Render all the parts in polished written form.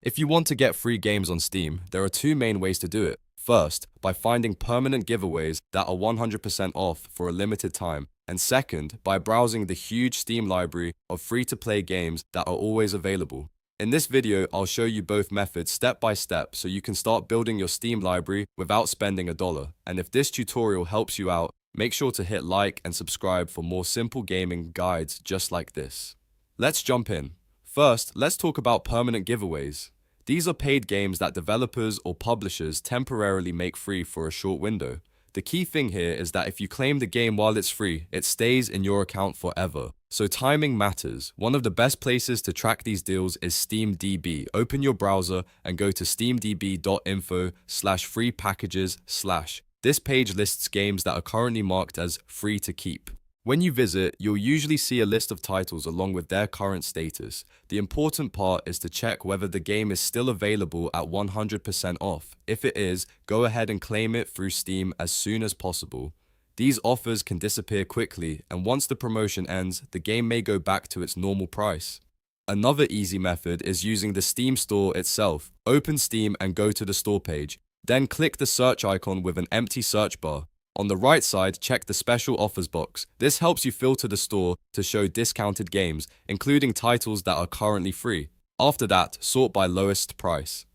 If you want to get free games on Steam, there are two main ways to do it. First, by finding permanent giveaways that are 100% off for a limited time. And second, by browsing the huge Steam library of free-to-play games that are always available. In this video, I'll show you both methods step by step so you can start building your Steam library without spending $1. And if this tutorial helps you out, make sure to hit like and subscribe for more simple gaming guides just like this. Let's jump in. First, let's talk about permanent giveaways. These are paid games that developers or publishers temporarily make free for a short window. The key thing here is that if you claim the game while it's free, it stays in your account forever. So timing matters. One of the best places to track these deals is SteamDB. Open your browser and go to steamdb.info/freepackages/. This page lists games that are currently marked as free to keep. When you visit, you'll usually see a list of titles along with their current status. The important part is to check whether the game is still available at 100% off. If it is, go ahead and claim it through Steam as soon as possible. These offers can disappear quickly, and once the promotion ends, the game may go back to its normal price. Another easy method is using the Steam store itself. Open Steam and go to the store page. Then click the search icon with an empty search bar. On the right side, check the special offers box. This helps you filter the store to show discounted games, including titles that are currently free. After that, sort by lowest price.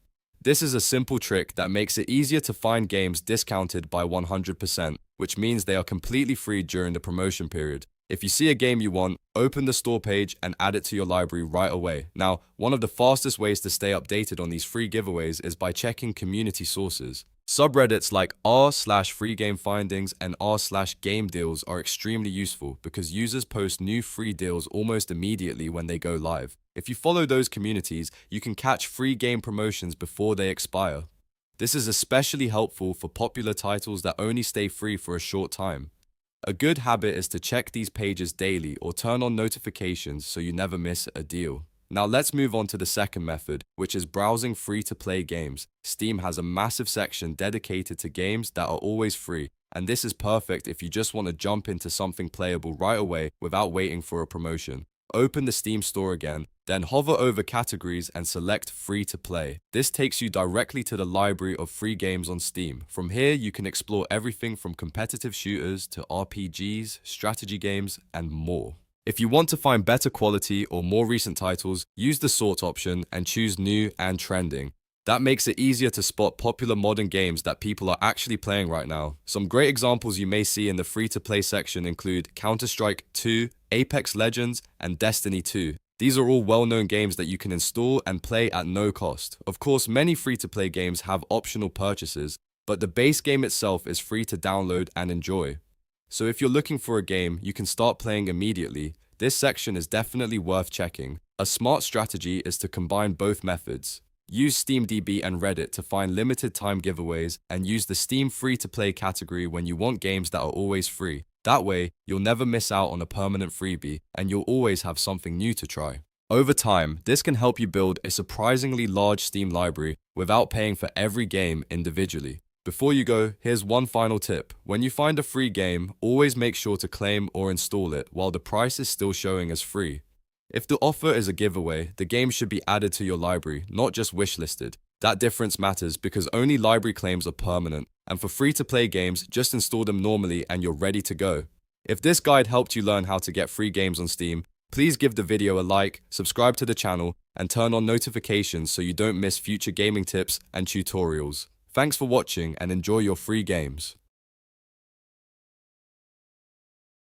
This is a simple trick that makes it easier to find games discounted by 100%, which means they are completely free during the promotion period. If you see a game you want, open the store page and add it to your library right away. Now, one of the fastest ways to stay updated on these free giveaways is by checking community sources. Subreddits like r/FreeGameFindings and r/GameDeals are extremely useful because users post new free deals almost immediately when they go live. If you follow those communities, you can catch free game promotions before they expire. This is especially helpful for popular titles that only stay free for a short time. A good habit is to check these pages daily or turn on notifications so you never miss a deal. Now let's move on to the second method, which is browsing free-to-play games. Steam has a massive section dedicated to games that are always free, and this is perfect if you just want to jump into something playable right away without waiting for a promotion. Open the Steam store again, then hover over categories and select free to play. This takes you directly to the library of free games on Steam. From here, you can explore everything from competitive shooters to RPGs, strategy games, and more. If you want to find better quality or more recent titles, use the sort option and choose new and trending. That makes it easier to spot popular modern games that people are actually playing right now. Some great examples you may see in the free-to-play section include Counter-Strike 2, Apex Legends, and Destiny 2. These are all well-known games that you can install and play at no cost. Of course, many free-to-play games have optional purchases, but the base game itself is free to download and enjoy. So if you're looking for a game you can start playing immediately, this section is definitely worth checking. A smart strategy is to combine both methods. Use SteamDB and Reddit to find limited time giveaways and use the Steam free-to-play category when you want games that are always free. That way, you'll never miss out on a permanent freebie and you'll always have something new to try. Over time, this can help you build a surprisingly large Steam library without paying for every game individually. Before you go, here's one final tip. When you find a free game, always make sure to claim or install it while the price is still showing as free. If the offer is a giveaway, the game should be added to your library, not just wishlisted. That difference matters because only library claims are permanent, and for free-to-play games, just install them normally and you're ready to go. If this guide helped you learn how to get free games on Steam, please give the video a like, subscribe to the channel, and turn on notifications so you don't miss future gaming tips and tutorials. Thanks for watching and enjoy your free games.